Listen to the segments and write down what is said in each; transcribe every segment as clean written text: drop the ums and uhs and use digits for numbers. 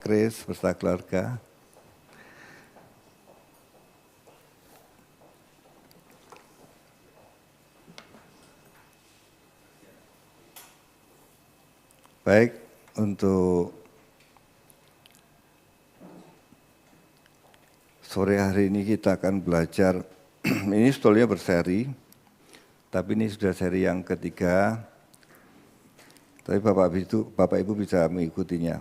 Chris beserta keluarga. Baik, untuk sore hari ini kita akan belajar, ini sebetulnya berseri, tapi ini sudah seri yang ketiga, tapi Bapak Ibu bisa mengikutinya.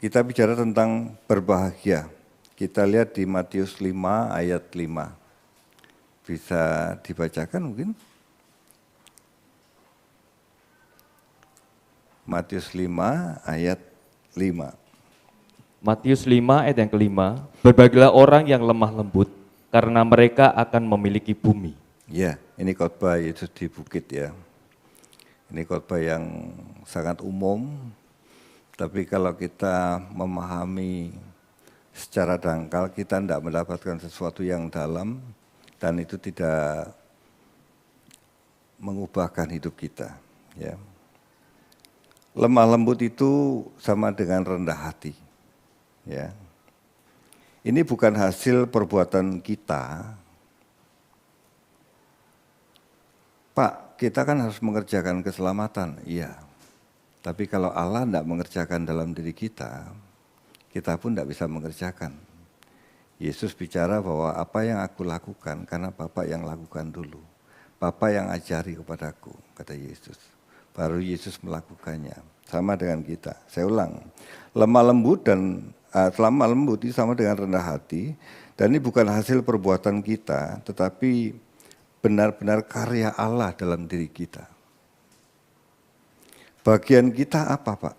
Kita bicara tentang berbahagia. Kita lihat di Matius 5 ayat 5. Bisa dibacakan mungkin? Matius 5 ayat 5. Matius 5 ayat yang kelima, berbahagialah orang yang lemah lembut, karena mereka akan memiliki bumi. Ya, ini khotbah Yesus di bukit ya. Ini khotbah yang sangat umum, tapi kalau kita memahami secara dangkal, kita tidak mendapatkan sesuatu yang dalam, dan itu tidak mengubahkan hidup kita. Ya. Lemah lembut itu sama dengan rendah hati. Ya. Ini bukan hasil perbuatan kita. Pak, kita kan harus mengerjakan keselamatan, iya. Tapi kalau Allah tidak mengerjakan dalam diri kita pun tidak bisa mengerjakan. Yesus bicara bahwa apa yang aku lakukan karena Bapa yang lakukan dulu. Bapa yang ajari kepadaku, kata Yesus. Baru Yesus melakukannya. Sama dengan kita. Saya ulang, lemah lembut itu sama dengan rendah hati. Dan ini bukan hasil perbuatan kita, tetapi benar-benar karya Allah dalam diri kita. Bagian kita apa, Pak?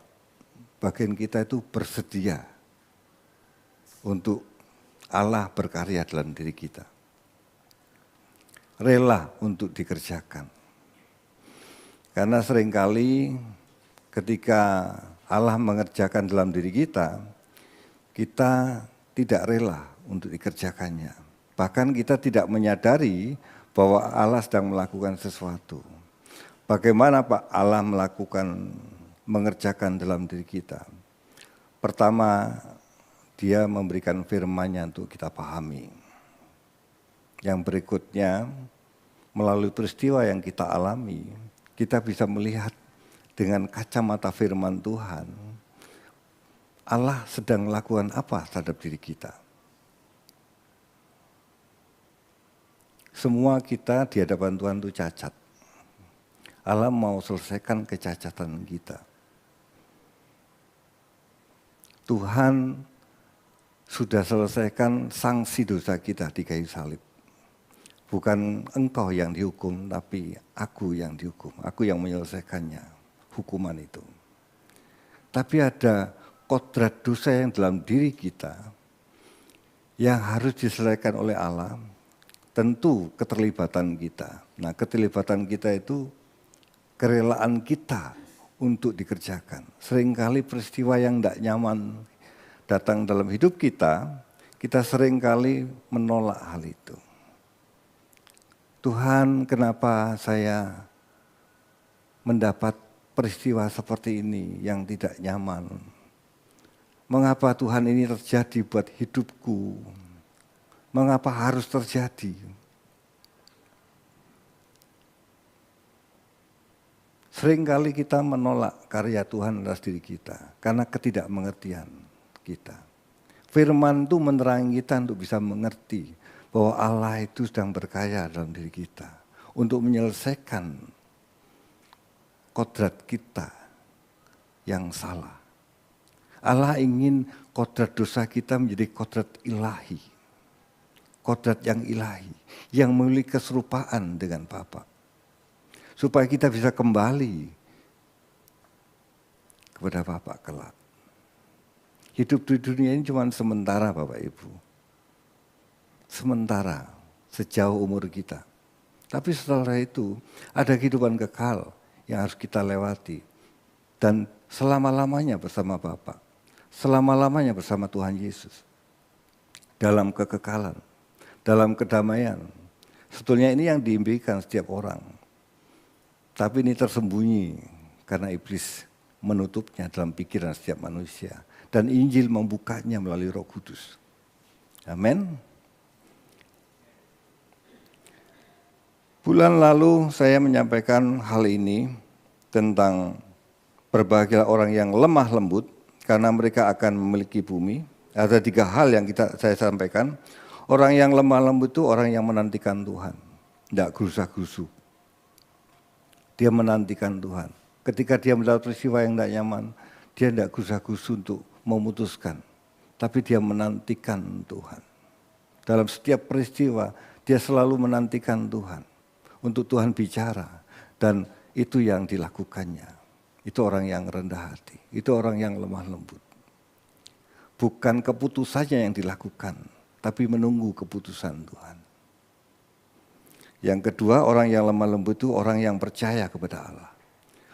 Bagian kita itu bersedia untuk Allah berkarya dalam diri kita. Rela untuk dikerjakan. Karena seringkali ketika Allah mengerjakan dalam diri kita tidak rela untuk dikerjakannya. Bahkan kita tidak menyadari bahwa Allah sedang melakukan sesuatu. Bagaimana Pak Allah mengerjakan dalam diri kita? Pertama, Dia memberikan firman-Nya untuk kita pahami. Yang berikutnya, melalui peristiwa yang kita alami, kita bisa melihat dengan kacamata firman Tuhan, Allah sedang melakukan apa terhadap diri kita. Semua kita di hadapan Tuhan itu cacat. Allah mau selesaikan kecacatan kita. Tuhan sudah selesaikan sanksi dosa kita di kayu salib. Bukan engkau yang dihukum, tapi aku yang dihukum. Aku yang menyelesaikannya, hukuman itu. Tapi ada kodrat dosa yang dalam diri kita yang harus diselesaikan oleh Allah. Tentu keterlibatan kita. Nah, keterlibatan kita itu kerelaan kita untuk dikerjakan. Seringkali peristiwa yang tidak nyaman datang dalam hidup kita seringkali menolak hal itu. Tuhan, kenapa saya mendapat peristiwa seperti ini yang tidak nyaman? Mengapa Tuhan ini terjadi buat hidupku? Mengapa harus terjadi? Seringkali kita menolak karya Tuhan atas diri kita karena ketidakmengertian kita. Firman itu menerangi kita untuk bisa mengerti bahwa Allah itu sedang berkarya dalam diri kita untuk menyelesaikan kodrat kita yang salah. Allah ingin kodrat dosa kita menjadi kodrat ilahi. Kodrat yang ilahi, yang memiliki keserupaan dengan Bapa. Supaya kita bisa kembali kepada Bapa kelak. Hidup di dunia ini cuma sementara Bapak Ibu. Sementara, sejauh umur kita. Tapi setelah itu ada kehidupan kekal yang harus kita lewati. Dan selama-lamanya bersama Bapa. Selama-lamanya bersama Tuhan Yesus. Dalam kekekalan, dalam kedamaian. Sebetulnya ini yang diimpikan setiap orang. Tapi ini tersembunyi karena iblis menutupnya dalam pikiran setiap manusia. Dan Injil membukanya melalui Roh Kudus. Amin. Bulan lalu saya menyampaikan hal ini tentang berbahagialah orang yang lemah lembut karena mereka akan memiliki bumi. Ada 3 hal yang saya sampaikan. Orang yang lemah lembut itu orang yang menantikan Tuhan. Tidak gerusa-gerusu. Dia menantikan Tuhan. Ketika dia mendapat peristiwa yang tidak nyaman, dia tidak gerusa-gerusu untuk memutuskan. Tapi dia menantikan Tuhan. Dalam setiap peristiwa, dia selalu menantikan Tuhan. Untuk Tuhan bicara. Dan itu yang dilakukannya. Itu orang yang rendah hati. Itu orang yang lemah lembut. Bukan keputusannya yang dilakukan, tapi menunggu keputusan Tuhan. Yang kedua, orang yang lemah lembut itu orang yang percaya kepada Allah.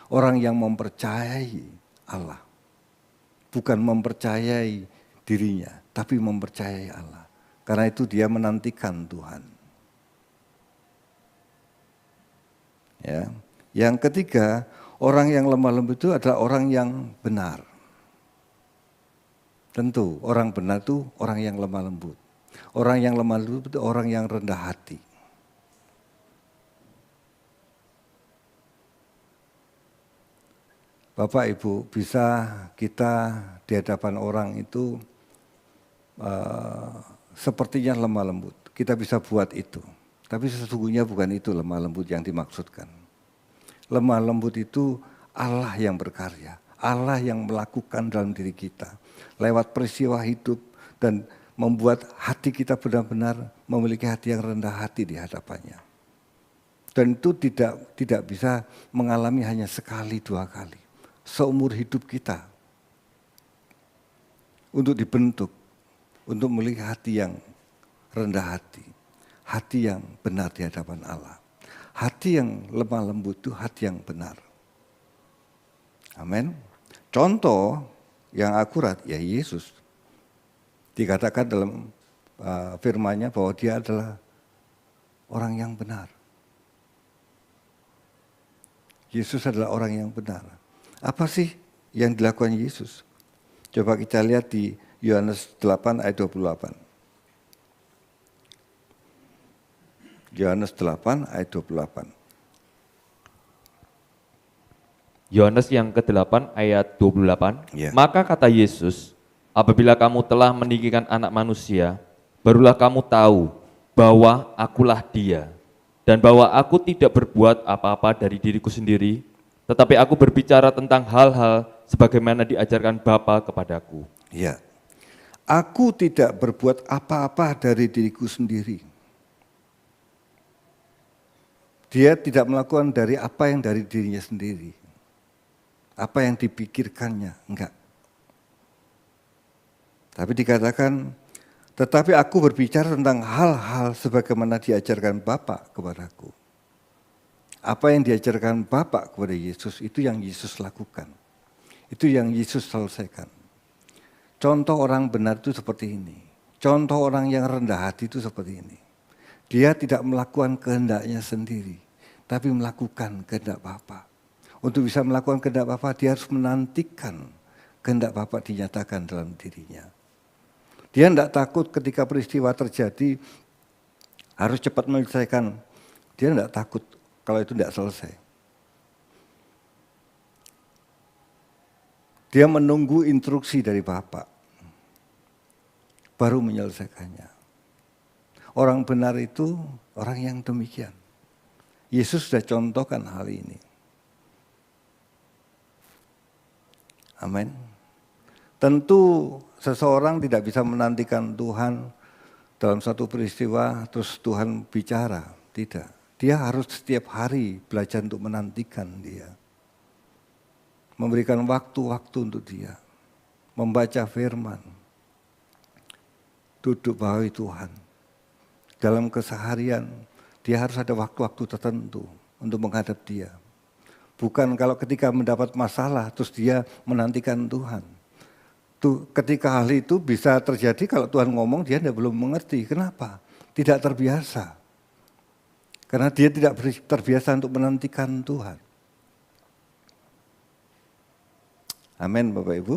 Orang yang mempercayai Allah. Bukan mempercayai dirinya, tapi mempercayai Allah. Karena itu dia menantikan Tuhan. Ya. Yang ketiga, orang yang lemah lembut itu adalah orang yang benar. Tentu, orang benar itu orang yang lemah lembut. Orang yang lemah lembut itu orang yang rendah hati. Bapak Ibu, bisa kita di hadapan orang itu sepertinya lemah lembut. Kita bisa buat itu. Tapi sesungguhnya bukan itu lemah lembut yang dimaksudkan. Lemah lembut itu Allah yang berkarya. Allah yang melakukan dalam diri kita. Lewat peristiwa hidup dan membuat hati kita benar-benar memiliki hati yang rendah hati di hadapannya. Dan itu tidak bisa mengalami hanya sekali, 2 kali. Seumur hidup kita. Untuk dibentuk. Untuk memiliki hati yang rendah hati. Hati yang benar di hadapan Allah. Hati yang lemah lembut itu hati yang benar. Amin. Contoh yang akurat ya Yesus. Dikatakan dalam firman-Nya bahwa dia adalah orang yang benar. Yesus adalah orang yang benar. Apa sih yang dilakukan Yesus? Coba kita lihat di Yohanes 8 ayat 28. Yohanes 8 ayat 28. Yohanes yang ke-8 ayat 28. Ya. Maka kata Yesus, apabila kamu telah meninggikan anak manusia, barulah kamu tahu bahwa akulah dia. Dan bahwa aku tidak berbuat apa-apa dari diriku sendiri, tetapi aku berbicara tentang hal-hal sebagaimana diajarkan Bapa kepadaku. Ya. Aku tidak berbuat apa-apa dari diriku sendiri. Dia tidak melakukan dari apa yang dari dirinya sendiri. Apa yang dipikirkannya, enggak. Tapi dikatakan, tetapi aku berbicara tentang hal-hal sebagaimana diajarkan Bapa kepadaku. Apa yang diajarkan Bapa kepada Yesus, itu yang Yesus lakukan. Itu yang Yesus selesaikan. Contoh orang benar itu seperti ini. Contoh orang yang rendah hati itu seperti ini. Dia tidak melakukan kehendaknya sendiri, tapi melakukan kehendak Bapa. Untuk bisa melakukan kehendak Bapa, dia harus menantikan kehendak Bapa dinyatakan dalam dirinya. Dia tidak takut ketika peristiwa terjadi, harus cepat menyelesaikan. Dia tidak takut kalau itu tidak selesai. Dia menunggu instruksi dari Bapa, baru menyelesaikannya. Orang benar itu orang yang demikian. Yesus sudah contohkan hal ini. Amin. Tentu seseorang tidak bisa menantikan Tuhan dalam satu peristiwa terus Tuhan bicara. Tidak. Dia harus setiap hari belajar untuk menantikan dia. Memberikan waktu-waktu untuk dia. Membaca firman. Duduk bahagia Tuhan. Dalam keseharian, dia harus ada waktu-waktu tertentu untuk menghadap dia. Bukan kalau ketika mendapat masalah, terus dia menantikan Tuhan. Ketika hal itu bisa terjadi kalau Tuhan ngomong, dia belum mengerti. Kenapa? Tidak terbiasa. Karena dia tidak terbiasa untuk menantikan Tuhan. Amin Bapak Ibu.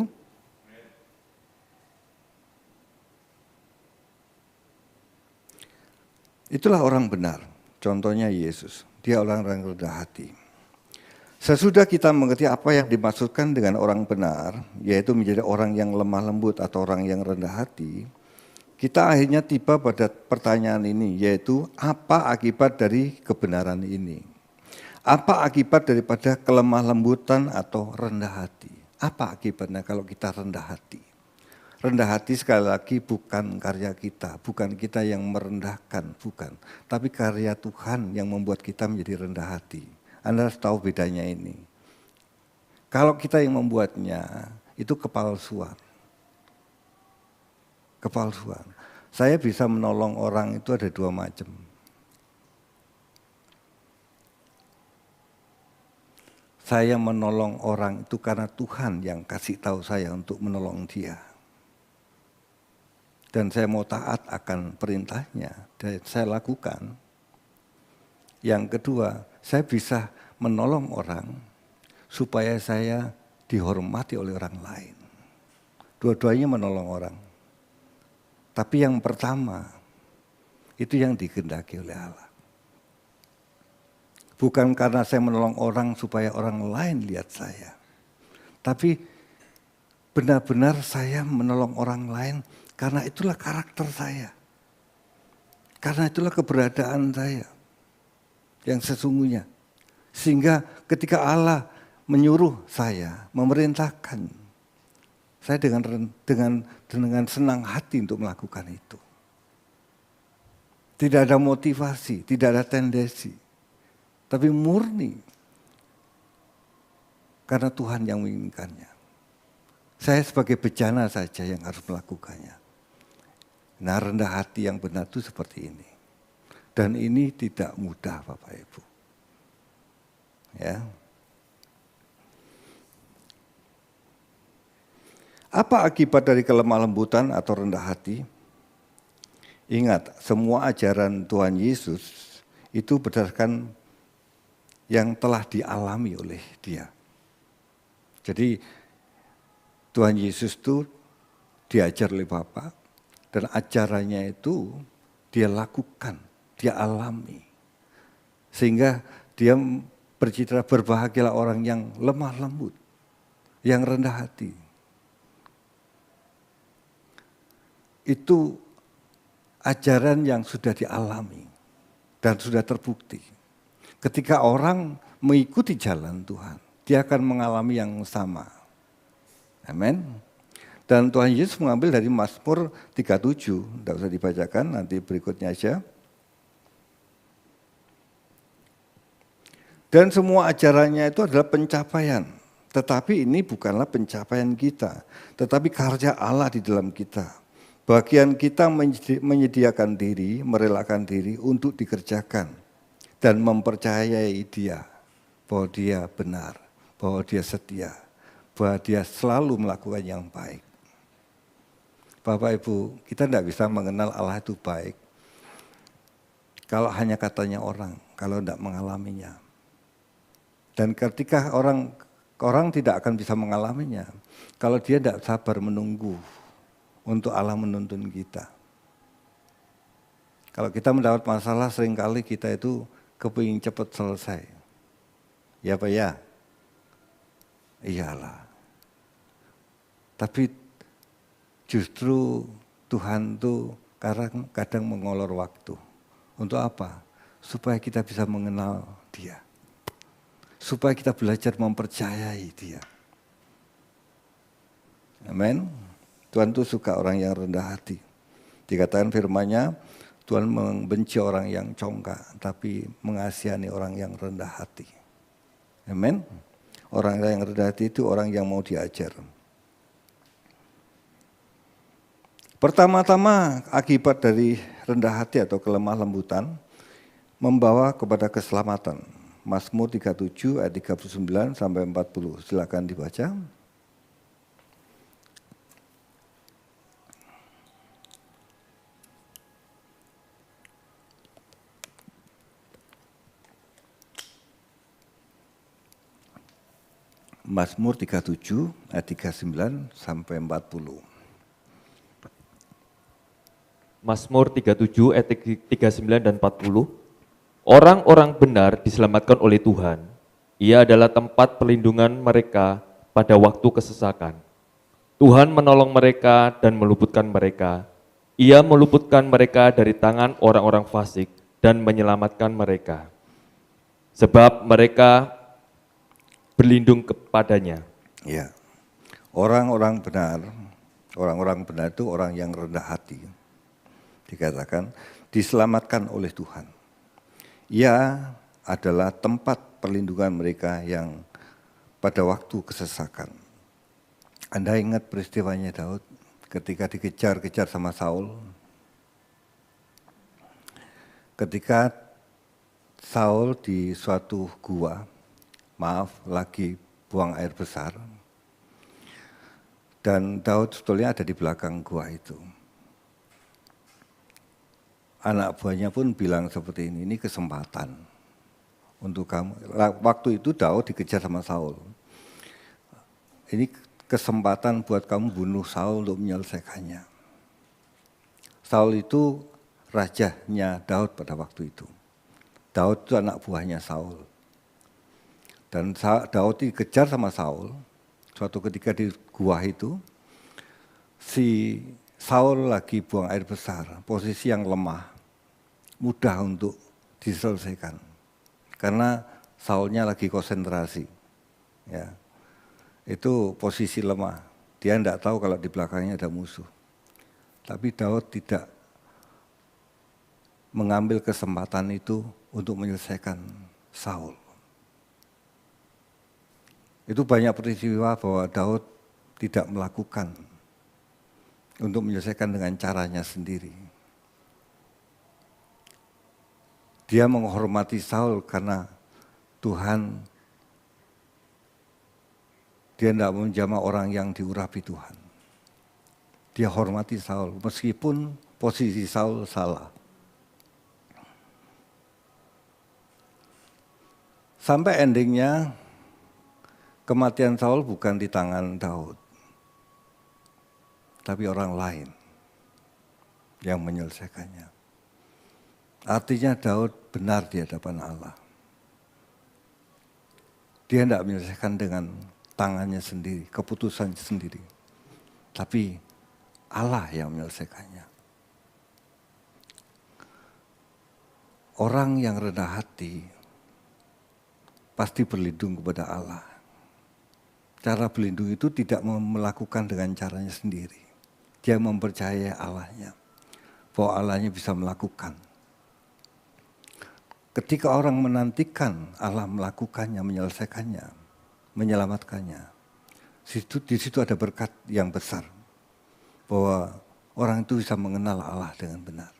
Itulah orang benar, contohnya Yesus. Dia orang yang rendah hati. Sesudah kita mengerti apa yang dimaksudkan dengan orang benar, yaitu menjadi orang yang lemah lembut atau orang yang rendah hati, kita akhirnya tiba pada pertanyaan ini, yaitu apa akibat dari kebenaran ini? Apa akibat daripada kelemah lembutan atau rendah hati? Apa akibatnya kalau kita rendah hati? Rendah hati sekali lagi bukan karya kita, bukan kita yang merendahkan, bukan. Tapi karya Tuhan yang membuat kita menjadi rendah hati. Anda harus tahu bedanya ini. Kalau kita yang membuatnya, itu kepalsuan. Kepalsuan. Saya bisa menolong orang itu ada dua macam. Saya menolong orang itu karena Tuhan yang kasih tahu saya untuk menolong dia. Dan saya mau taat akan perintahnya, dan saya lakukan. Yang kedua, saya bisa menolong orang supaya saya dihormati oleh orang lain. Dua-duanya menolong orang. Tapi yang pertama, itu yang dikehendaki oleh Allah. Bukan karena saya menolong orang supaya orang lain lihat saya. Tapi benar-benar saya menolong orang lain karena itulah karakter saya. Karena itulah keberadaan saya yang sesungguhnya. Sehingga ketika Allah menyuruh saya, memerintahkan, saya dengan senang hati untuk melakukan itu. Tidak ada motivasi, tidak ada tendensi. Tapi murni karena Tuhan yang menginginkannya. Saya sebagai bejana saja yang harus melakukannya. Nah, rendah hati yang benar itu seperti ini. Dan ini tidak mudah Bapak Ibu. Ya. Apa akibat dari kelemah lembutan atau rendah hati? Ingat, semua ajaran Tuhan Yesus itu berdasarkan yang telah dialami oleh dia. Jadi Tuhan Yesus itu diajar oleh Bapa dan ajarannya itu dia lakukan, dia alami. Sehingga dia bercitra berbahagialah orang yang lemah lembut, yang rendah hati. Itu ajaran yang sudah dialami dan sudah terbukti. Ketika orang mengikuti jalan Tuhan, dia akan mengalami yang sama. Amin. Dan Tuhan Yesus mengambil dari Mazmur 37, tidak usah dibacakan, nanti berikutnya aja. Dan semua ajarannya itu adalah pencapaian. Tetapi ini bukanlah pencapaian kita, tetapi karya Allah di dalam kita. Bagian kita menyediakan diri, merelakan diri untuk dikerjakan. Dan mempercayai dia, bahwa dia benar, bahwa dia setia, bahwa dia selalu melakukan yang baik. Bapak Ibu, kita tidak bisa mengenal Allah itu baik kalau hanya katanya orang, kalau tidak mengalaminya. Dan ketika orang tidak akan bisa mengalaminya, kalau dia tidak sabar menunggu untuk Allah menuntun kita. Kalau kita mendapat masalah, seringkali kita itu kepingin cepat selesai. Ya Pak ya? Iyalah. Tapi justru Tuhan tuh kadang mengolor waktu. Untuk apa? Supaya kita bisa mengenal Dia. Supaya kita belajar mempercayai Dia. Amin. Tuhan tuh suka orang yang rendah hati. Dikatakan firman-Nya, Tuhan membenci orang yang congkak, tapi mengasihani orang yang rendah hati. Amin. Orang yang rendah hati itu orang yang mau diajar. Pertama-tama akibat dari rendah hati atau kelemah lembutan membawa kepada keselamatan. Mazmur 37 ayat 39 sampai 40. Silakan dibaca. Mazmur 37 ayat 39 sampai 40. Mazmur 37 ayat 39 dan 40. Orang-orang benar diselamatkan oleh Tuhan. Ia adalah tempat perlindungan mereka pada waktu kesesakan. Tuhan menolong mereka dan meluputkan mereka. Ia meluputkan mereka dari tangan orang-orang fasik dan menyelamatkan mereka. Sebab mereka berlindung kepadanya. Ya, orang-orang benar itu orang yang rendah hati. Dikatakan diselamatkan oleh Tuhan. Ia adalah tempat perlindungan mereka yang pada waktu kesesakan. Anda ingat peristiwanya Daud ketika dikejar-kejar sama Saul? Ketika Saul di suatu gua, lagi buang air besar, dan Daud sebetulnya ada di belakang gua itu. Anak buahnya pun bilang seperti ini kesempatan untuk kamu. Waktu itu Daud dikejar sama Saul. Ini kesempatan buat kamu bunuh Saul untuk menyelesaikannya. Saul itu rajanya Daud pada waktu itu. Daud itu anak buahnya Saul. Dan Daud dikejar sama Saul. Suatu ketika di gua itu, si Saul lagi buang air besar, posisi yang lemah, mudah untuk diselesaikan. Karena Saulnya lagi konsentrasi. Ya. Itu posisi lemah. Dia tidak tahu kalau di belakangnya ada musuh. Tapi Daud tidak mengambil kesempatan itu untuk menyelesaikan Saul. Itu banyak peristiwa bahwa Daud tidak melakukan untuk menyelesaikan dengan caranya sendiri. Dia menghormati Saul karena Tuhan, dia tidak menjamah orang yang diurapi Tuhan. Dia hormati Saul meskipun posisi Saul salah. Sampai endingnya kematian Saul bukan di tangan Daud, tapi orang lain yang menyelesaikannya. Artinya Daud benar di hadapan Allah. Dia tidak menyelesaikan dengan tangannya sendiri, keputusannya sendiri. Tapi Allah yang menyelesaikannya. Orang yang rendah hati pasti berlindung kepada Allah. Cara berlindung itu tidak melakukan dengan caranya sendiri. Dia mempercayai Allahnya, bahwa Allahnya bisa melakukan. Ketika orang menantikan Allah melakukannya, menyelesaikannya, menyelamatkannya, di situ ada berkat yang besar. Bahwa orang itu bisa mengenal Allah dengan benar.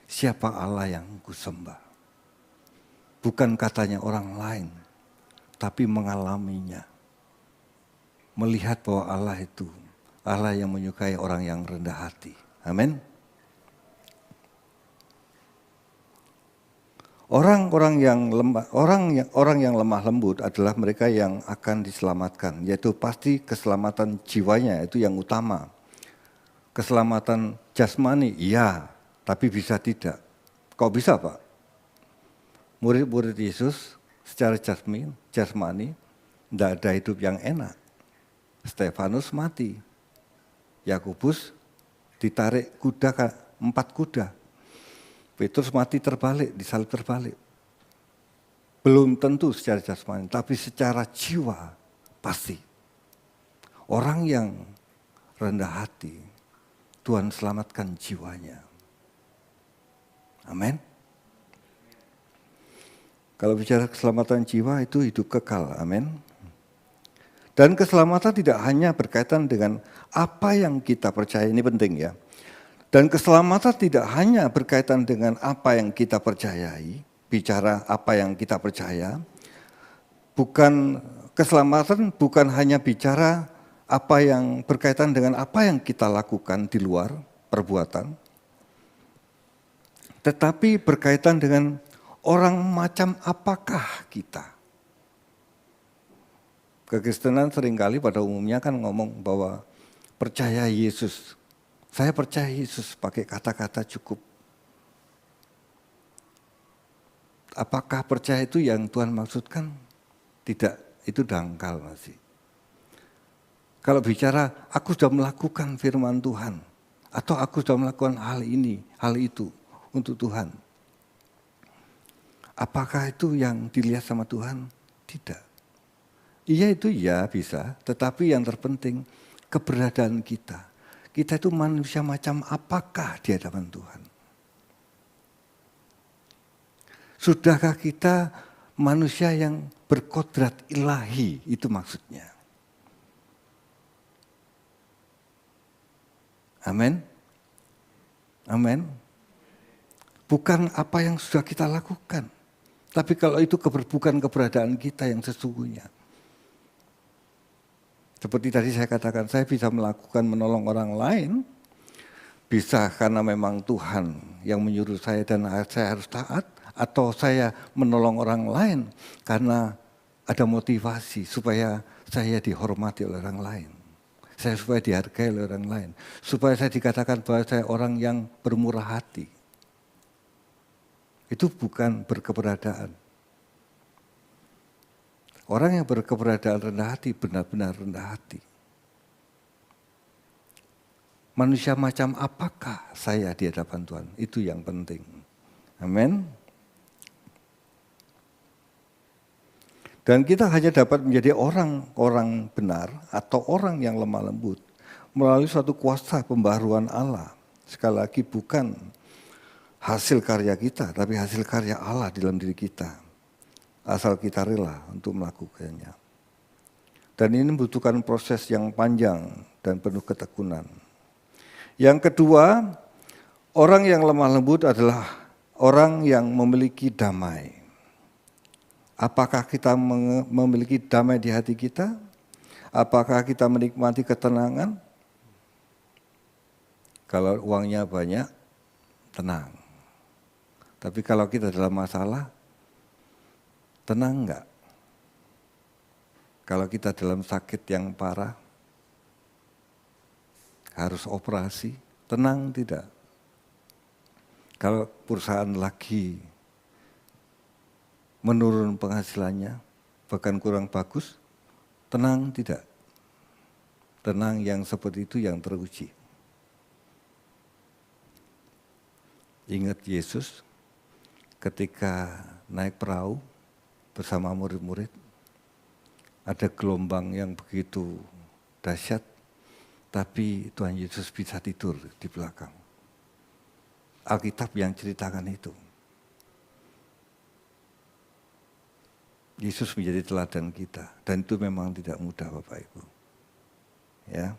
Siapa Allah yang kusembah? Bukan katanya orang lain, tapi mengalaminya. Melihat bahwa Allah itu Allah yang menyukai orang yang rendah hati. Amin. Orang yang lemah lembut adalah mereka yang akan diselamatkan, yaitu pasti keselamatan jiwanya itu yang utama. Keselamatan jasmani, iya, tapi bisa tidak. Kok bisa, Pak? Murid-murid Yesus secara jasmani, tidak ada hidup yang enak. Stefanus mati, Yakobus ditarik kuda 4 kuda. Petrus mati terbalik, disalib terbalik. Belum tentu secara jasmani, tapi secara jiwa pasti. Orang yang rendah hati, Tuhan selamatkan jiwanya. Amin. Kalau bicara keselamatan jiwa itu hidup kekal, amin. Dan keselamatan tidak hanya berkaitan dengan apa yang kita percaya, ini penting ya. Dan keselamatan tidak hanya berkaitan dengan apa yang kita percayai, bicara apa yang kita percaya. Keselamatan bukan hanya bicara apa yang berkaitan dengan apa yang kita lakukan di luar perbuatan. Tetapi berkaitan dengan orang macam apakah kita. Kekristenan seringkali pada umumnya kan ngomong bahwa percaya Yesus. Saya percaya Yesus, pakai kata-kata cukup. Apakah percaya itu yang Tuhan maksudkan? Tidak, itu dangkal masih. Kalau bicara, aku sudah melakukan firman Tuhan, atau aku sudah melakukan hal ini, hal itu untuk Tuhan. Apakah itu yang dilihat sama Tuhan? Tidak. Iya itu ya bisa, tetapi yang terpenting keberadaan kita. Kita itu manusia macam apakah di hadapan Tuhan? Sudahkah kita manusia yang berkodrat ilahi, itu maksudnya. Amin. Amin. Bukan apa yang sudah kita lakukan. Tapi kalau itu bukan keberadaan kita yang sesungguhnya. Seperti tadi saya katakan, saya bisa melakukan menolong orang lain, bisa karena memang Tuhan yang menyuruh saya dan saya harus taat, atau saya menolong orang lain karena ada motivasi supaya saya dihormati oleh orang lain. Saya supaya dihargai oleh orang lain. Supaya saya dikatakan bahwa saya orang yang bermurah hati. Itu bukan berkeberadaan. Orang yang berkeberadaan rendah hati benar-benar rendah hati. Manusia macam apakah saya di hadapan Tuhan? Itu yang penting. Amin. Dan kita hanya dapat menjadi orang-orang benar atau orang yang lemah lembut melalui suatu kuasa pembaharuan Allah. Sekali lagi bukan hasil karya kita, tapi hasil karya Allah di dalam diri kita. Asal kita rela untuk melakukannya. Dan ini membutuhkan proses yang panjang dan penuh ketekunan. Yang kedua, orang yang lemah lembut adalah orang yang memiliki damai. Apakah kita memiliki damai di hati kita? Apakah kita menikmati ketenangan? Kalau uangnya banyak, tenang. Tapi kalau kita dalam masalah, tenang enggak? Kalau kita dalam sakit yang parah, harus operasi, tenang tidak? Kalau perusahaan lagi menurun penghasilannya, bahkan kurang bagus, tenang tidak? Tenang yang seperti itu yang teruji. Ingat Yesus ketika naik perahu bersama murid-murid, ada gelombang yang begitu dahsyat, tapi Tuhan Yesus bisa tidur di belakang. Alkitab yang ceritakan itu. Yesus menjadi teladan kita, dan itu memang tidak mudah Bapak Ibu. Ya.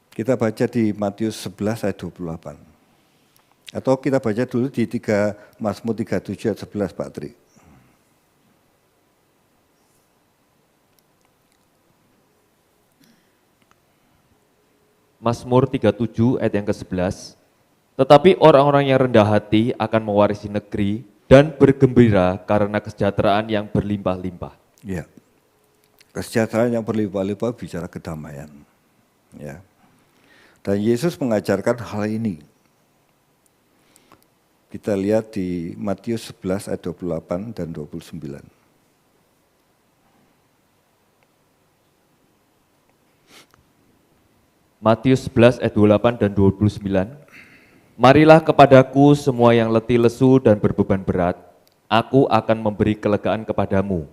Kita baca di Matius 11 ayat 28. Atau kita baca dulu di Mazmur 37 ayat 11 Pak Tri. Mazmur 37 ayat yang ke-11. Tetapi orang-orang yang rendah hati akan mewarisi negeri dan bergembira karena kesejahteraan yang berlimpah-limpah. Ya. Kesejahteraan yang berlimpah-limpah bicara kedamaian. Ya. Dan Yesus mengajarkan hal ini. Kita lihat di Matius 11 ayat 28 dan 29. Matius 11 ayat 28 dan 29. Marilah kepadaku semua yang letih lesu dan berbeban berat, aku akan memberi kelegaan kepadamu.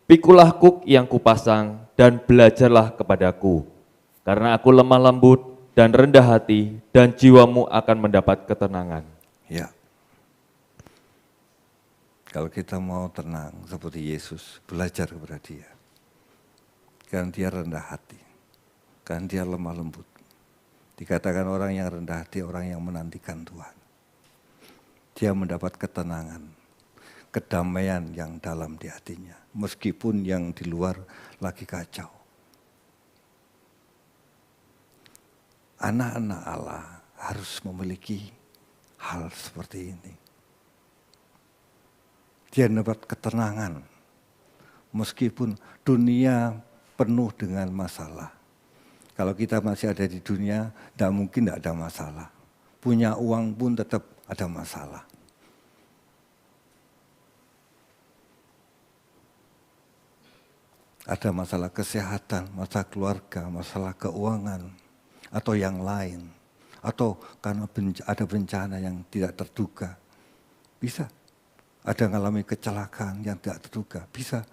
Pikulah kuk yang kupasang dan belajarlah kepadaku, karena aku lemah lembut dan rendah hati, dan jiwamu akan mendapat ketenangan. Ya. Kalau kita mau tenang seperti Yesus, belajar kepada Dia. Karena Dia rendah hati, karena Dia lemah lembut. Dikatakan orang yang rendah hati, orang yang menantikan Tuhan. Dia mendapat ketenangan, kedamaian yang dalam di hatinya. Meskipun yang di luar lagi kacau. Anak-anak Allah harus memiliki hal seperti ini. Dia mendapat ketenangan. Meskipun dunia penuh dengan masalah. Kalau kita masih ada di dunia, tidak mungkin tidak ada masalah. Punya uang pun tetap ada masalah. Ada masalah kesehatan, masalah keluarga, masalah keuangan, atau yang lain. Atau karena ada bencana yang tidak terduga. Bisa. Ada mengalami kecelakaan yang tidak terduga. Bisa.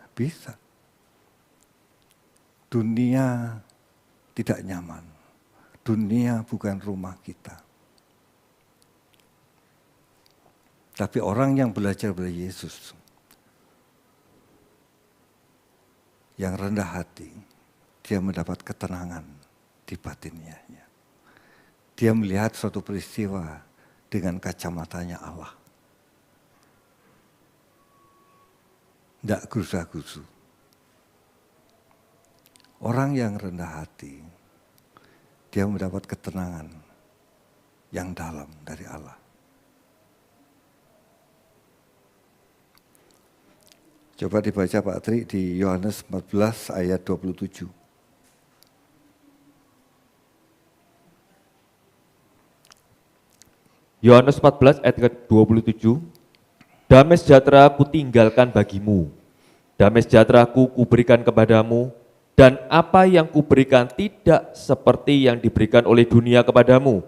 Dunia tidak nyaman. Dunia bukan rumah kita. Tapi orang yang belajar pada Yesus, yang rendah hati, dia mendapat ketenangan di batinnya. Dia melihat suatu peristiwa dengan kacamatanya Allah. Tidak gusah-gusu. Orang yang rendah hati, dia mendapat ketenangan yang dalam dari Allah. Coba dibaca Pak Tri di Yohanes 14 ayat 27. Yohanes 14 ayat ke-27, damai sejahtera ku tinggalkan bagimu, damai sejahtera ku berikan kepadamu, dan apa yang kuberikan tidak seperti yang diberikan oleh dunia kepadamu.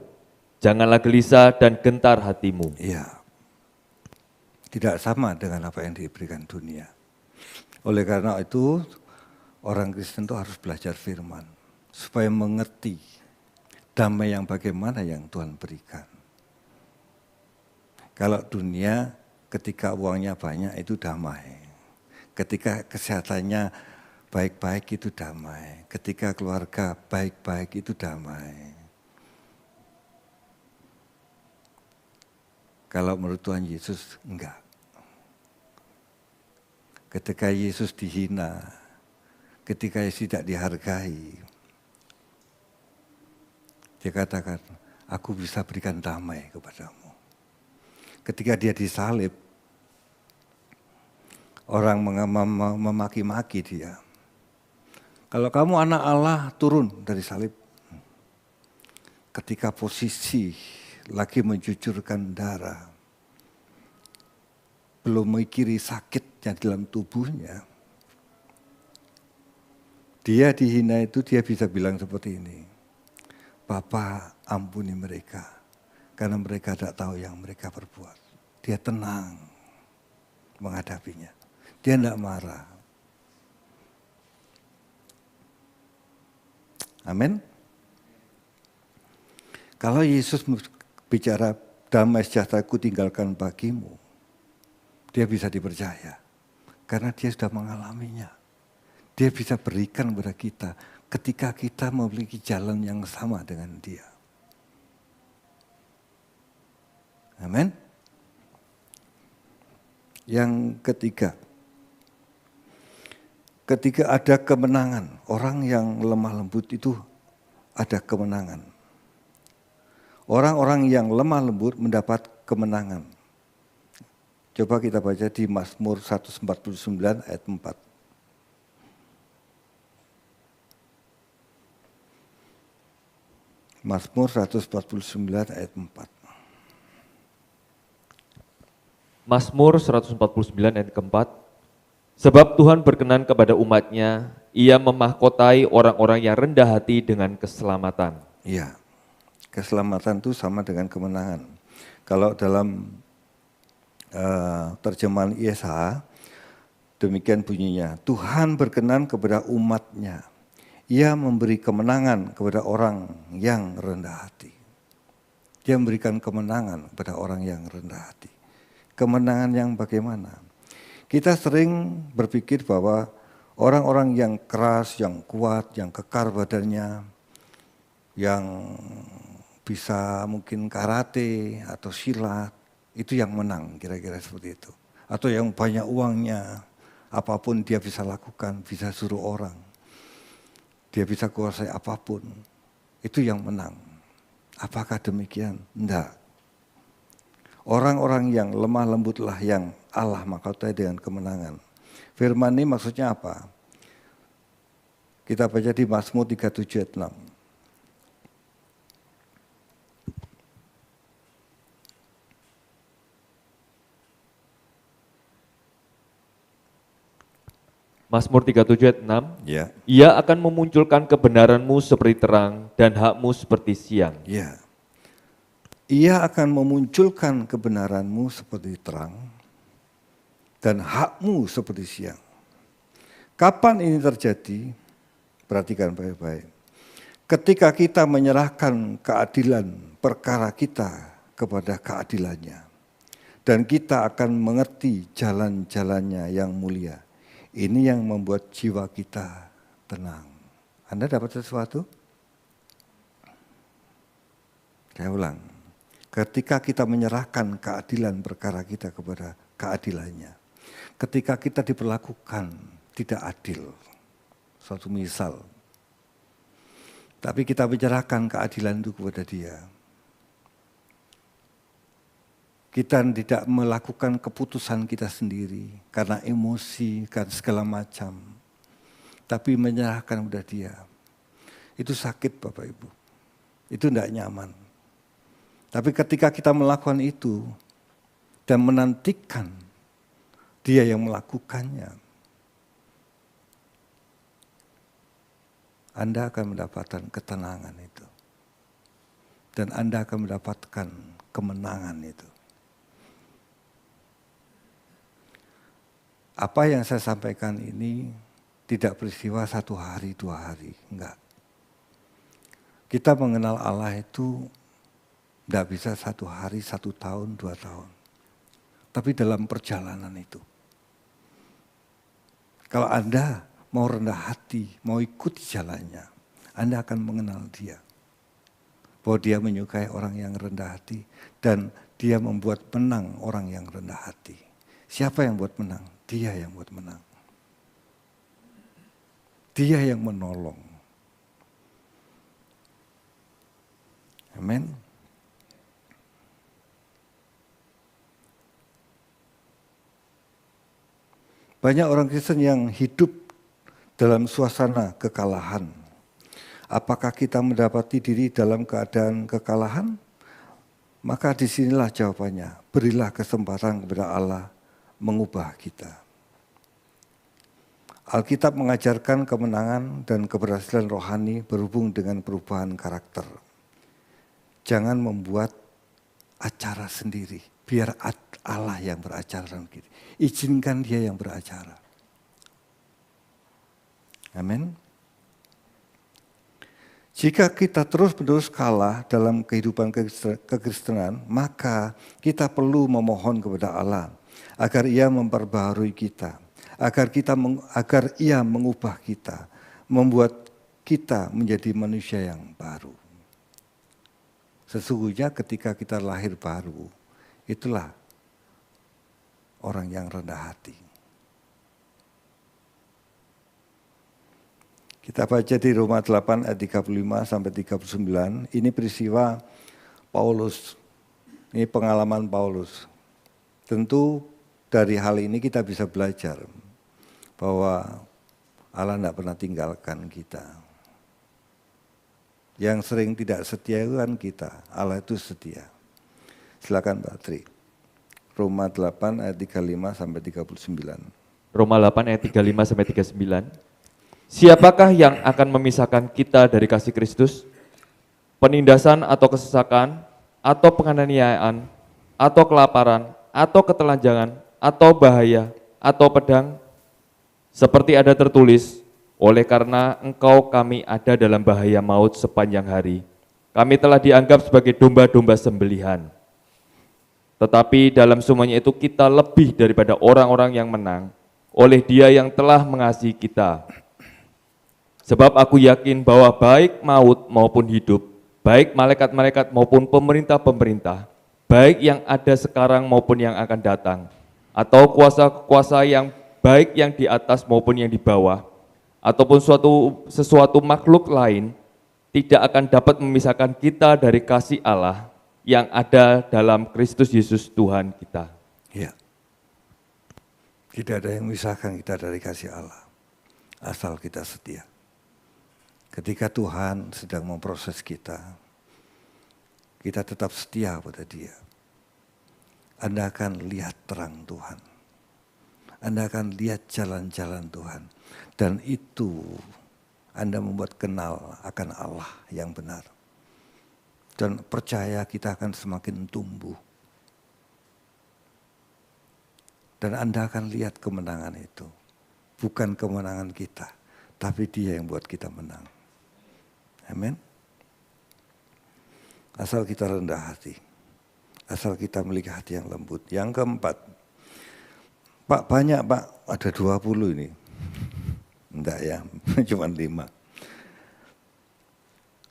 Janganlah gelisah dan gentar hatimu. Iya, tidak sama dengan apa yang diberikan dunia. Oleh karena itu, orang Kristen itu harus belajar firman, supaya mengerti damai yang bagaimana yang Tuhan berikan. Kalau dunia ketika uangnya banyak itu damai. Ketika kesehatannya baik-baik itu damai. Ketika keluarga baik-baik itu damai. Kalau menurut Tuhan Yesus enggak. Ketika Yesus dihina, ketika Yesus tidak dihargai, dia katakan, aku bisa berikan damai kepadamu. Ketika dia disalib, orang memaki-maki dia. Kalau kamu anak Allah, turun dari salib. Ketika posisi lagi mencucurkan darah, belum memikiri sakit yang dalam tubuhnya, dia dihina itu dia bisa bilang seperti ini, Bapa ampuni mereka, karena mereka tidak tahu yang mereka perbuat. Dia tenang menghadapinya. Dia tidak marah. Amin. Kalau Yesus bicara damai sejahtera ku tinggalkan bagimu, dia bisa dipercaya. Karena dia sudah mengalaminya. Dia bisa berikan kepada kita ketika kita memiliki jalan yang sama dengan dia. Amin. Yang ketiga, ketika ada kemenangan, orang yang lemah lembut itu ada kemenangan. Orang-orang yang lemah lembut mendapat kemenangan. Coba kita baca di Mazmur 149 ayat 4. Mazmur 149 ayat 4. Mazmur 149 ayat keempat, sebab Tuhan berkenan kepada umat-Nya, Ia memahkotai orang-orang yang rendah hati dengan keselamatan. Iya, keselamatan itu sama dengan kemenangan. Kalau dalam terjemahan ISH, demikian bunyinya, Tuhan berkenan kepada umat-Nya, Ia memberi kemenangan kepada orang yang rendah hati. Dia memberikan kemenangan kepada orang yang rendah hati. Kemenangan yang bagaimana? Kita sering berpikir bahwa orang-orang yang keras, yang kuat, yang kekar badannya, yang bisa mungkin karate atau silat, itu yang menang, kira-kira seperti itu. Atau yang banyak uangnya, apapun dia bisa lakukan, bisa suruh orang. Dia bisa kuasai apapun, itu yang menang. Apakah demikian? Enggak. Orang-orang yang lemah lembutlah yang Allah mahkota dengan kemenangan. Firman ini maksudnya apa? Kita baca di Mazmur 37 ayat 6. Mazmur 37 ayat 6. Ya. Ia akan memunculkan kebenaran-Mu seperti terang dan hak-Mu seperti siang. Ya. Ia akan memunculkan kebenaran-Mu seperti terang dan hak-Mu seperti siang. Kapan ini terjadi? Perhatikan baik-baik. Ketika kita menyerahkan keadilan perkara kita kepada keadilannya. Dan kita akan mengerti jalan-jalannya yang mulia. Ini yang membuat jiwa kita tenang. Anda dapat sesuatu? Saya ulang. Ketika kita menyerahkan keadilan perkara kita kepada keadilannya. Ketika kita diperlakukan tidak adil. Suatu misal. Tapi kita menyerahkan keadilan itu kepada Dia. Kita tidak melakukan keputusan kita sendiri karena emosi, karena segala macam. Tapi menyerahkan kepada Dia. Itu sakit Bapak Ibu. Itu tidak nyaman. Tapi ketika kita melakukan itu dan menantikan Dia yang melakukannya, Anda akan mendapatkan ketenangan itu. Dan Anda akan mendapatkan kemenangan itu. Apa yang saya sampaikan ini tidak peristiwa 1 hari, 2 hari, enggak. Kita mengenal Allah itu tidak bisa 1 hari, 1 tahun, 2 tahun. Tapi dalam perjalanan itu. Kalau Anda mau rendah hati, mau ikuti jalannya, Anda akan mengenal Dia. Bahwa Dia menyukai orang yang rendah hati dan Dia membuat menang orang yang rendah hati. Siapa yang buat menang? Dia yang buat menang. Dia yang menolong. Amin. Banyak orang Kristen yang hidup dalam suasana kekalahan. Apakah kita mendapati diri dalam keadaan kekalahan? Maka disinilah jawabannya. Berilah kesempatan kepada Allah mengubah kita. Alkitab mengajarkan kemenangan dan keberhasilan rohani berhubung dengan perubahan karakter. Jangan membuat acara sendiri. Biar Allah yang beracara dalam kita. Izinkan Dia yang beracara. Amin. Jika kita terus-menerus kalah dalam kehidupan kekristenan, maka kita perlu memohon kepada Allah agar Ia memperbaharui kita, agar Ia mengubah kita, membuat kita menjadi manusia yang baru. Sesungguhnya ketika kita lahir baru, itulah orang yang rendah hati. Kita baca di Roma 8 ayat 35 sampai 39, ini peristiwa Paulus, ini pengalaman Paulus. Tentu dari hal ini kita bisa belajar bahwa Allah tidak pernah tinggalkan kita. Yang sering tidak setia itu kan kita, Allah itu setia. Silakan Mbak Tri. Roma 8 ayat 35 sampai 39. Roma 8 ayat 35 sampai 39. Siapakah yang akan memisahkan kita dari kasih Kristus? Penindasan atau kesesakan, atau penganiayaan, atau kelaparan, atau ketelanjangan, atau bahaya, atau pedang? Seperti ada tertulis, oleh karena engkau kami ada dalam bahaya maut sepanjang hari. Kami telah dianggap sebagai domba-domba sembelihan. Tetapi dalam semuanya itu kita lebih daripada orang-orang yang menang, oleh Dia yang telah mengasihi kita. Sebab aku yakin bahwa baik maut maupun hidup, baik malaikat-malaikat maupun pemerintah-pemerintah, baik yang ada sekarang maupun yang akan datang, atau kuasa-kuasa yang baik yang di atas maupun yang di bawah, ataupun sesuatu makhluk lain, tidak akan dapat memisahkan kita dari kasih Allah yang ada dalam Kristus Yesus Tuhan kita. Ya. Tidak ada yang memisahkan kita dari kasih Allah, asal kita setia. Ketika Tuhan sedang memproses kita tetap setia pada Dia. Anda akan lihat terang Tuhan. Anda akan lihat jalan-jalan Tuhan. Dan itu Anda membuat kenal akan Allah yang benar. Dan percaya kita akan semakin tumbuh. Dan Anda akan lihat kemenangan itu. Bukan kemenangan kita, tapi Dia yang buat kita menang. Amin. Asal kita rendah hati. Asal kita memiliki hati yang lembut. Yang keempat, Pak banyak Pak, ada 20 ini. Enggak ya, cuma 5.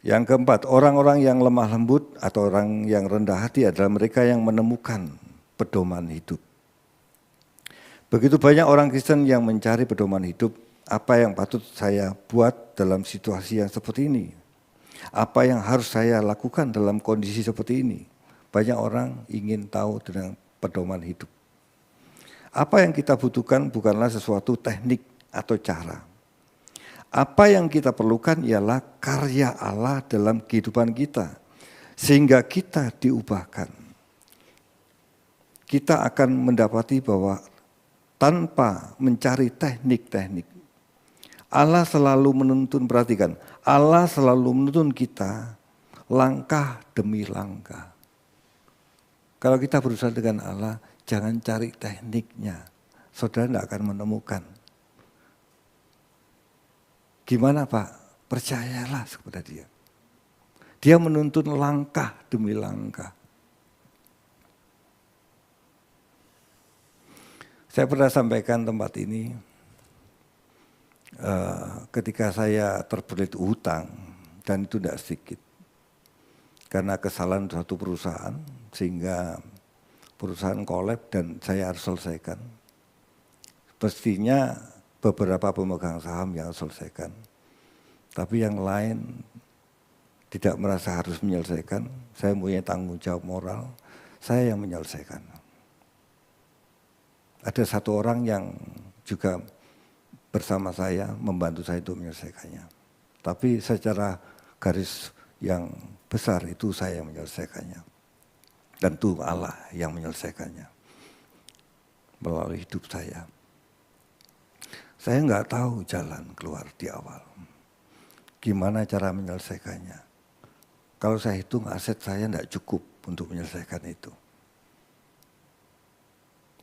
Yang keempat, orang-orang yang lemah lembut atau orang yang rendah hati adalah mereka yang menemukan pedoman hidup. Begitu banyak orang Kristen yang mencari pedoman hidup, apa yang patut saya buat dalam situasi yang seperti ini? Apa yang harus saya lakukan dalam kondisi seperti ini? Banyak orang ingin tahu tentang pedoman hidup. Apa yang kita butuhkan bukanlah sesuatu teknik atau cara. Apa yang kita perlukan ialah karya Allah dalam kehidupan kita. Sehingga kita diubahkan. Kita akan mendapati bahwa tanpa mencari teknik-teknik, Allah selalu menuntun, perhatikan, Allah selalu menuntun kita langkah demi langkah. Kalau kita berusaha dengan Allah, jangan cari tekniknya, saudara tidak akan menemukan. Gimana Pak? Percayalah kepada Dia. Dia menuntun langkah demi langkah. Saya pernah sampaikan tempat ini ketika saya terbelit hutang dan itu tidak sedikit. Karena kesalahan suatu perusahaan sehingga perusahaan kolab dan saya harus selesaikan. Pastinya beberapa pemegang saham yang selesaikan. Tapi yang lain tidak merasa harus menyelesaikan. Saya punya tanggung jawab moral, saya yang menyelesaikan. Ada satu orang yang juga bersama saya, membantu saya untuk menyelesaikannya. Tapi secara garis yang besar itu saya yang menyelesaikannya. Dan itu Allah yang menyelesaikannya. Melalui hidup saya. Saya enggak tahu jalan keluar di awal. Gimana cara menyelesaikannya. Kalau saya hitung aset saya enggak cukup untuk menyelesaikan itu.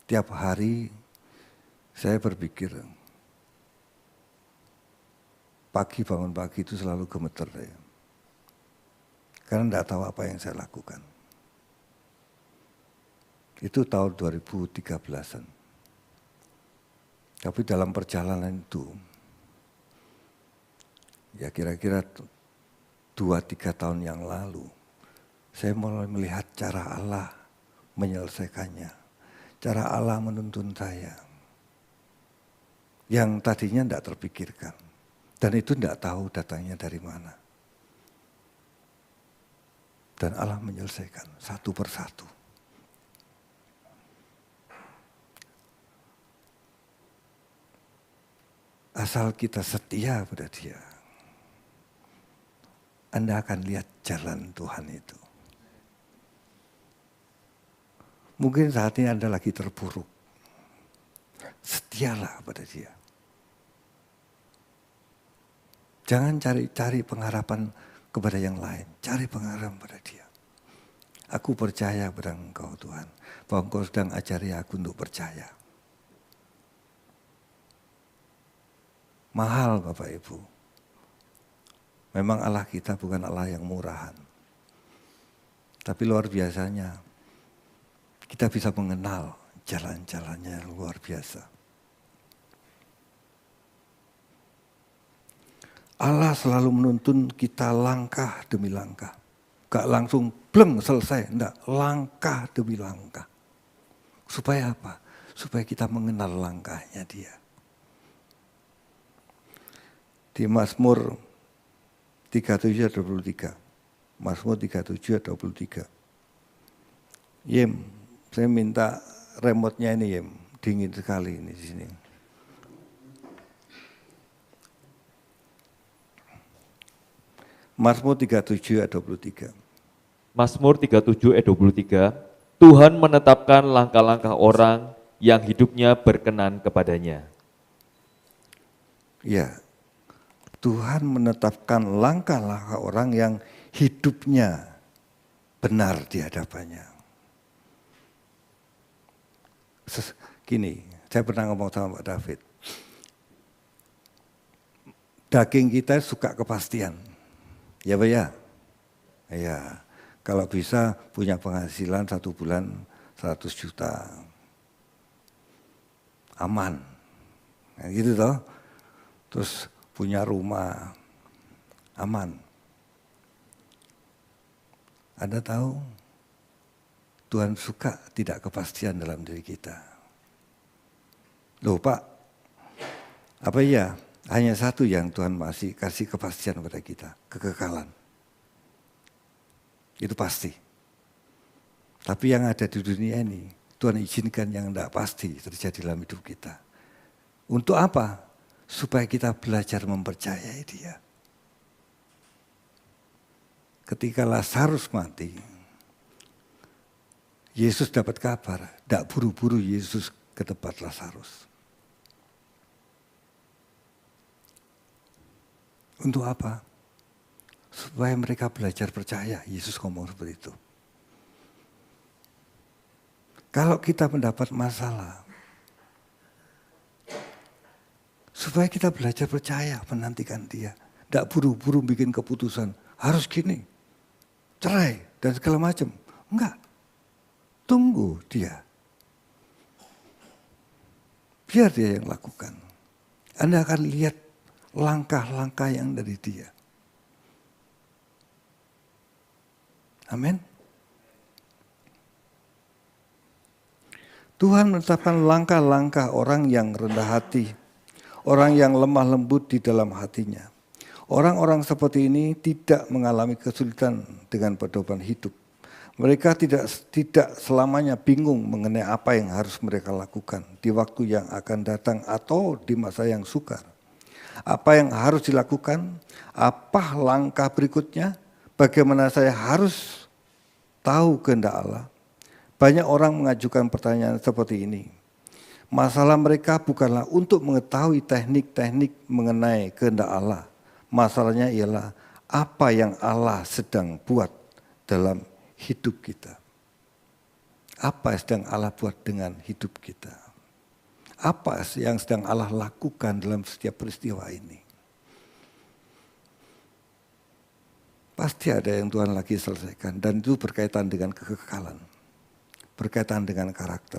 Tiap hari saya berpikir, pagi bangun pagi itu selalu gemeter saya. Karena tidak tahu apa yang saya lakukan. Itu tahun 2013-an. Tapi dalam perjalanan itu, ya kira-kira 2-3 tahun yang lalu, saya mulai melihat cara Allah menyelesaikannya. Cara Allah menuntun saya. Yang tadinya tidak terpikirkan. Dan itu tidak tahu datangnya dari mana. Dan Allah menyelesaikan satu persatu. Asal kita setia pada Dia, Anda akan lihat jalan Tuhan itu. Mungkin saat ini Anda lagi terpuruk. Setialah pada Dia. Jangan cari pengharapan kepada yang lain. Cari pengharapan pada Dia. Aku percaya pada Engkau Tuhan. Bahwa Engkau sedang ajari aku untuk percaya. Mahal Bapak Ibu. Memang Allah kita bukan Allah yang murahan. Tapi luar biasanya kita bisa mengenal jalan-jalannya yang luar biasa. Allah selalu menuntun kita langkah demi langkah. Gak langsung bleng selesai, enggak, langkah demi langkah. Supaya apa? Supaya kita mengenal langkahnya Dia. Di Mazmur 37:23. Mazmur 37:23. Yem, saya minta remote-nya ini Yem, dingin sekali ini di sini. Mazmur 37 ayat 23. Mazmur 37 ayat 23, Tuhan menetapkan langkah-langkah orang yang hidupnya berkenan kepadanya. Ya, Tuhan menetapkan langkah-langkah orang yang hidupnya benar di hadapannya. Gini, saya pernah ngomong sama Pak David, daging kita suka kepastian, ya Pak ya? Ya, kalau bisa punya penghasilan 1 bulan 100 juta, aman, nah, gitu toh. Terus punya rumah, aman. Anda tahu, Tuhan suka tidak kepastian dalam diri kita. Loh Pak, apa iya? Hanya satu yang Tuhan masih kasih kepastian pada kita, kekekalan. Itu pasti. Tapi yang ada di dunia ini, Tuhan izinkan yang tidak pasti terjadi dalam hidup kita. Untuk apa? Supaya kita belajar mempercayai Dia. Ketika Lazarus mati, Yesus dapat kabar, tidak buru-buru Yesus ke tempat Lazarus. Untuk apa? Supaya mereka belajar percaya, Yesus ngomong seperti itu. Kalau kita mendapat masalah, supaya kita belajar percaya, menantikan Dia. Tidak buru-buru bikin keputusan, harus gini, cerai, dan segala macam. Enggak. Tunggu Dia. Biar Dia yang lakukan. Anda akan lihat langkah-langkah yang dari Dia. Amin. Tuhan menetapkan langkah-langkah orang yang rendah hati, orang yang lemah lembut di dalam hatinya. Orang-orang seperti ini tidak mengalami kesulitan dengan pedoman hidup. Mereka tidak selamanya bingung mengenai apa yang harus mereka lakukan di waktu yang akan datang atau di masa yang sukar. Apa yang harus dilakukan? Apa langkah berikutnya? Bagaimana saya harus tahu kehendak Allah? Banyak orang mengajukan pertanyaan seperti ini. Masalah mereka bukanlah untuk mengetahui teknik-teknik mengenai kehendak Allah. Masalahnya ialah apa yang Allah sedang buat dalam hidup kita. Apa yang sedang Allah buat dengan hidup kita. Apa yang sedang Allah lakukan dalam setiap peristiwa ini. Pasti ada yang Tuhan lagi selesaikan dan itu berkaitan dengan kekekalan. Berkaitan dengan karakter.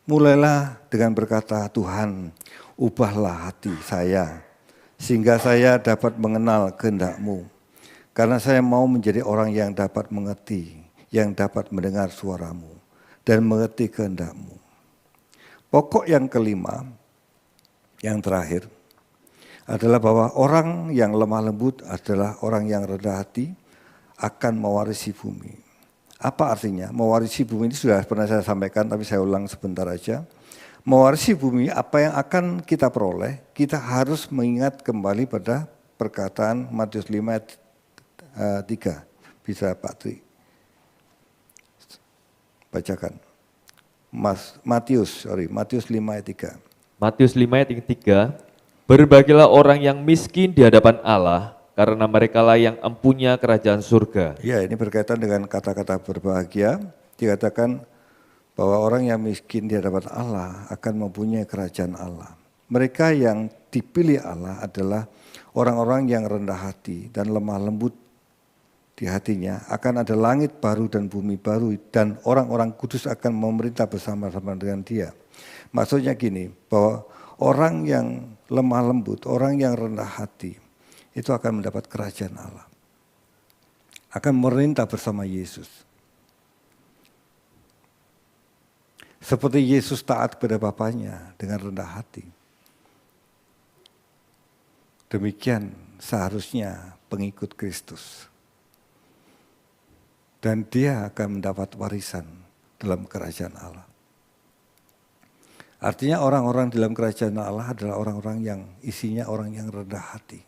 Mulailah dengan berkata, Tuhan, ubahlah hati saya, sehingga saya dapat mengenal kehendak-Mu. Karena saya mau menjadi orang yang dapat mengerti, yang dapat mendengar suara-Mu, dan mengerti kehendak-Mu. Pokok yang kelima, yang terakhir, adalah bahwa orang yang lemah lembut adalah orang yang rendah hati, akan mewarisi bumi. Apa artinya? Mewarisi bumi ini sudah pernah saya sampaikan, tapi saya ulang sebentar aja. Mewarisi bumi, apa yang akan kita peroleh, kita harus mengingat kembali pada perkataan Matius 5 ayat 3. Bisa Pak Tri bacakan. Matius 5 ayat 3. Matius 5 ayat 3, berbahagialah orang yang miskin di hadapan Allah, karena merekalah yang empunya kerajaan surga. Ya, ini berkaitan dengan kata-kata berbahagia. Dikatakan bahwa orang yang miskin di hadapan Allah akan mempunyai kerajaan Allah. Mereka yang dipilih Allah adalah orang-orang yang rendah hati dan lemah lembut di hatinya. Akan ada langit baru dan bumi baru dan orang-orang kudus akan memerintah bersama-sama dengan Dia. Maksudnya gini, bahwa orang yang lemah lembut, orang yang rendah hati, itu akan mendapat kerajaan Allah. Akan memerintah bersama Yesus. Seperti Yesus taat kepada Bapaknya dengan rendah hati. Demikian seharusnya pengikut Kristus. dan dia akan mendapat warisan dalam kerajaan Allah. Artinya orang-orang dalam kerajaan Allah adalah orang-orang yang isinya orang yang rendah hati.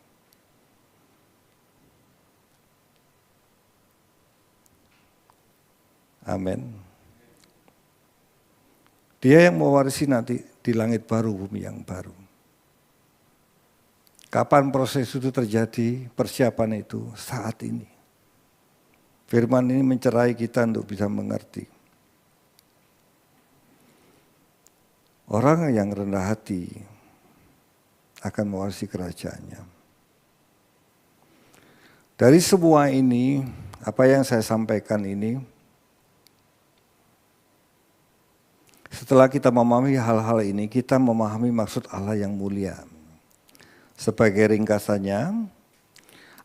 Amin. Dia yang mewarisi nanti di langit baru, bumi yang baru. Kapan proses itu terjadi, persiapan itu saat ini. Firman ini mencerai kita untuk bisa mengerti. Orang yang rendah hati akan mewarisi kerajaannya. Dari semua ini, apa yang saya sampaikan ini, setelah kita memahami hal-hal ini, kita memahami maksud Allah yang mulia. Sebagai ringkasannya,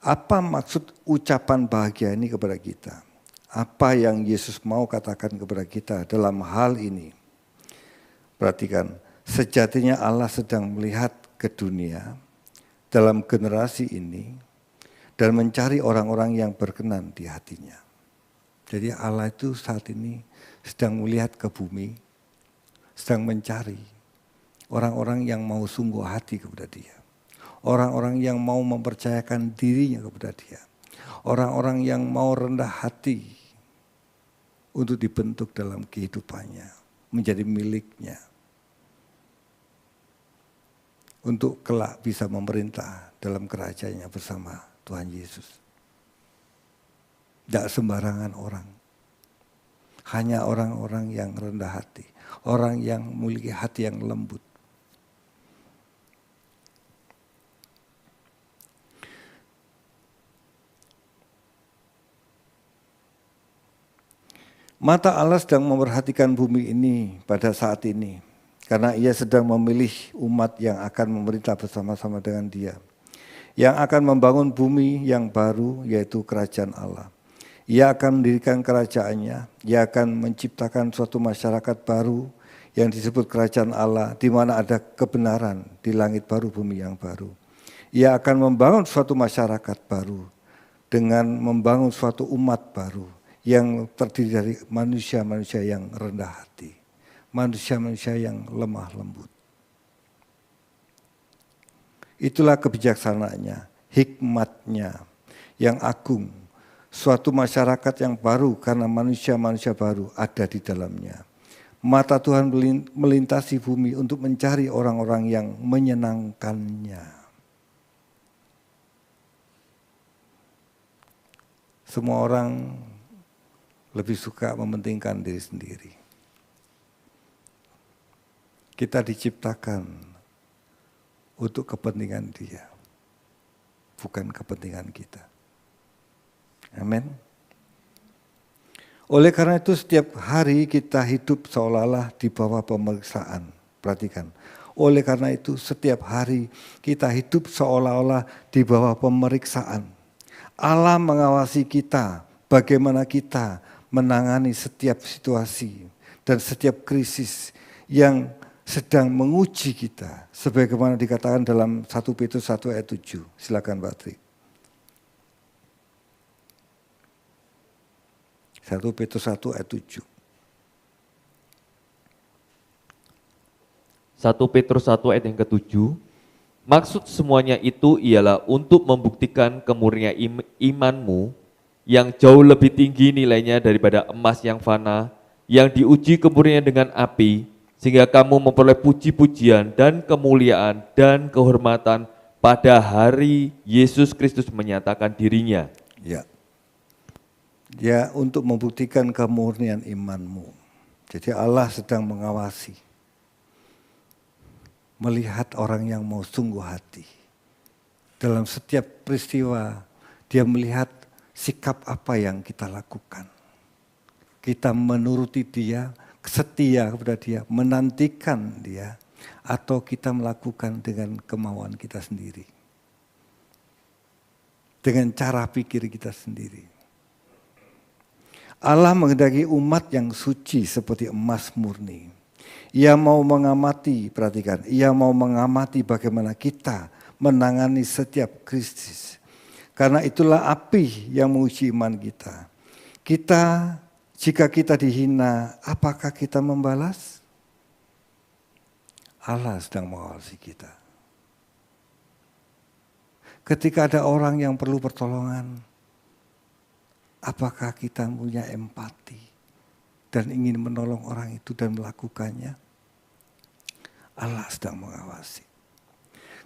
apa maksud ucapan bahagia ini kepada kita? Apa yang Yesus mau katakan kepada kita dalam hal ini? Perhatikan, sejatinya Allah sedang melihat ke dunia dalam generasi ini dan mencari orang-orang yang berkenan di hatinya. Jadi Allah itu saat ini sedang melihat ke bumi, sedang mencari orang-orang yang mau sungguh hati kepada Dia. Orang-orang yang mau mempercayakan dirinya kepada Dia. Orang-orang yang mau rendah hati untuk dibentuk dalam kehidupannya, menjadi miliknya. Untuk kelak bisa memerintah dalam kerajaannya bersama Tuhan Yesus. Tidak sembarangan orang. Hanya orang-orang yang rendah hati. Orang yang memiliki hati yang lembut. Mata Allah sedang memerhatikan bumi ini pada saat ini. Karena Ia sedang memilih umat yang akan memerintah bersama-sama dengan Dia. Yang akan membangun bumi yang baru, yaitu kerajaan Allah. Ia akan mendirikan kerajaannya, Ia akan menciptakan suatu masyarakat baru yang disebut kerajaan Allah, di mana ada kebenaran di langit baru, bumi yang baru. Ia akan membangun suatu masyarakat baru dengan membangun suatu umat baru yang terdiri dari manusia-manusia yang rendah hati. Manusia-manusia yang lemah lembut. Itulah kebijaksanaannya, hikmatnya yang agung. Suatu masyarakat yang baru karena manusia-manusia baru ada di dalamnya. Mata Tuhan melintasi bumi untuk mencari orang-orang yang menyenangkannya. Semua orang lebih suka mementingkan diri sendiri. Kita diciptakan untuk kepentingan Dia, bukan kepentingan kita. Amin. Oleh karena itu setiap hari kita hidup seolah-olah di bawah pemeriksaan. Perhatikan. Oleh karena itu setiap hari kita hidup seolah-olah di bawah pemeriksaan. Allah mengawasi kita, bagaimana kita menangani setiap situasi dan setiap krisis yang sedang menguji kita. Sebagaimana dikatakan dalam 1 Petrus 1 ayat 7. Silakan Pak Tri. 1 Petrus 1 ayat 7. 1 Petrus 1 ayat yang ke-7. Maksud semuanya itu ialah untuk membuktikan kemurnian imanmu yang jauh lebih tinggi nilainya daripada emas yang fana, yang diuji kemurnian dengan api, sehingga kamu memperoleh puji-pujian dan kemuliaan dan kehormatan pada hari Yesus Kristus menyatakan dirinya. Ya. Ya, untuk membuktikan kemurnian imanmu. Jadi Allah sedang mengawasi. Melihat orang yang mau sungguh hati. Dalam setiap peristiwa, Dia melihat sikap apa yang kita lakukan. Kita menuruti Dia, setia kepada Dia, menantikan Dia, atau kita melakukan dengan kemauan kita sendiri. Dengan cara pikir kita sendiri. Allah menghendaki umat yang suci seperti emas murni. Ia mau mengamati, perhatikan, Ia mau mengamati bagaimana kita menangani setiap krisis. Karena itulah api yang menguji iman kita. Jika kita dihina, apakah kita membalas? Allah sedang mengawasi kita. Ketika ada orang yang perlu pertolongan, apakah kita punya empati dan ingin menolong orang itu dan melakukannya? Allah sedang mengawasi.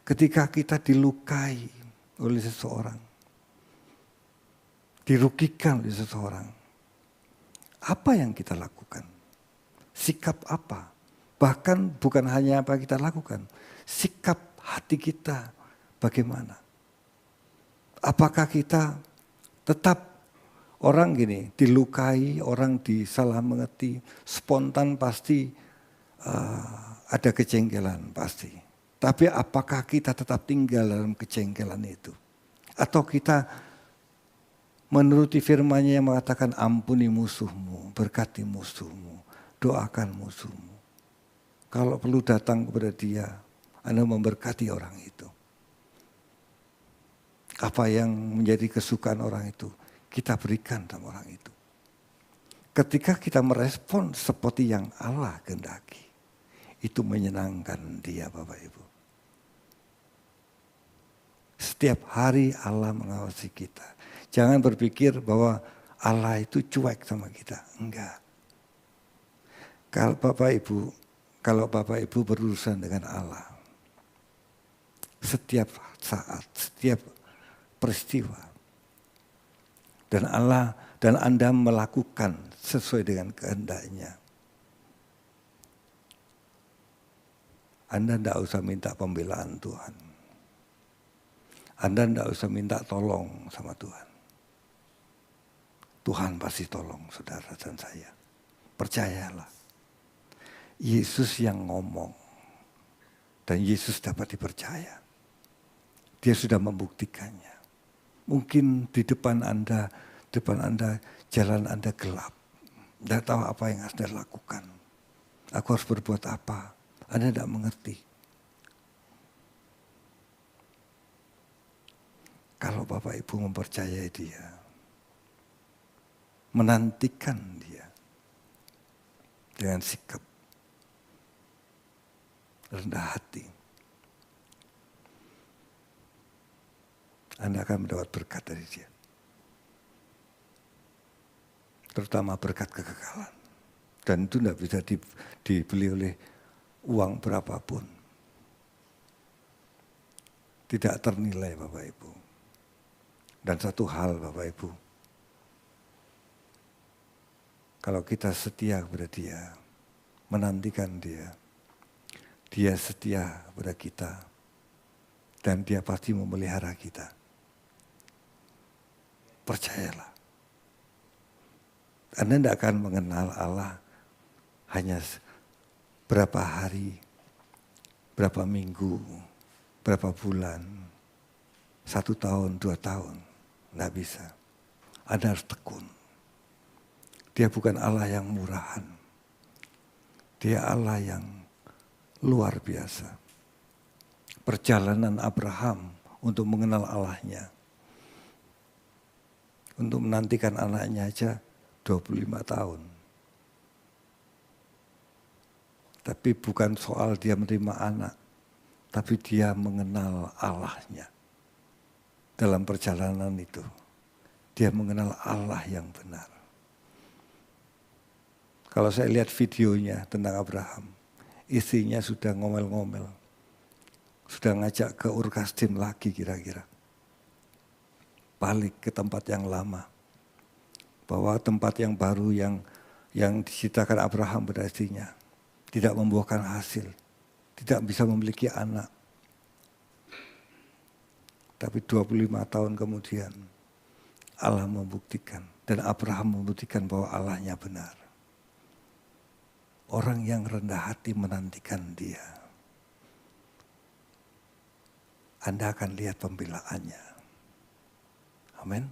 Ketika kita dilukai oleh seseorang, dirugikan oleh seseorang, apa yang kita lakukan? Sikap apa? Bahkan bukan hanya apa yang kita lakukan, sikap hati kita bagaimana? Apakah kita tetap orang gini, dilukai, orang disalah mengerti, spontan pasti ada kejengkelan pasti. Tapi apakah kita tetap tinggal dalam kejengkelan itu? Atau kita menuruti firman-Nya yang mengatakan ampuni musuhmu, berkati musuhmu, doakan musuhmu. Kalau perlu datang kepada dia, Anda memberkati orang itu. Apa yang menjadi kesukaan orang itu, kita berikan sama orang itu. Ketika kita merespon seperti yang Allah kehendaki, itu menyenangkan dia Bapak Ibu. Setiap hari Allah mengawasi kita. Jangan berpikir bahwa Allah itu cuek sama kita. Enggak. Kalau Bapak Ibu berurusan dengan Allah, setiap saat, setiap peristiwa, dan Anda melakukan sesuai dengan kehendaknya, Anda tidak usah minta pembelaan Tuhan. Anda tidak usah minta tolong sama Tuhan. Tuhan pasti tolong saudara dan saya. Percayalah. Yesus yang ngomong. Dan Yesus dapat dipercaya. Dia sudah membuktikannya. Mungkin di depan Anda jalan Anda gelap. Tidak tahu apa yang harus Anda lakukan. Aku harus berbuat apa? Anda tidak mengerti. Kalau Bapak Ibu mempercayai dia, menantikan dia dengan sikap rendah hati, Anda akan mendapat berkat dari dia. Terutama berkat kekekalan. Dan itu tidak bisa dibeli oleh uang berapapun. Tidak ternilai Bapak Ibu. Dan satu hal Bapak Ibu, kalau kita setia kepada dia, menantikan dia, dia setia kepada kita, dan dia pasti memelihara kita. Percayalah. Anda tidak akan mengenal Allah hanya berapa hari, berapa minggu, berapa bulan, 1 tahun, 2 tahun. Tidak bisa. Anda harus tekun. Dia bukan Allah yang murahan. Dia Allah yang luar biasa. Perjalanan Abraham untuk mengenal Allahnya. Untuk menantikan anaknya aja 25 tahun. Tapi bukan soal dia menerima anak. Tapi dia mengenal Allahnya. Dalam perjalanan itu, dia mengenal Allah yang benar. Kalau saya lihat videonya tentang Abraham, istrinya sudah ngomel-ngomel. Sudah ngajak ke Ur Kasdim lagi kira-kira. Balik ke tempat yang lama. Bahwa tempat yang baru yang diceritakan Abraham pada istrinya. Tidak membuahkan hasil. Tidak bisa memiliki anak. Tapi 25 tahun kemudian Allah membuktikan dan Abraham membuktikan bahwa Allahnya benar. Orang yang rendah hati menantikan dia. Anda akan lihat pembelaannya. Amin.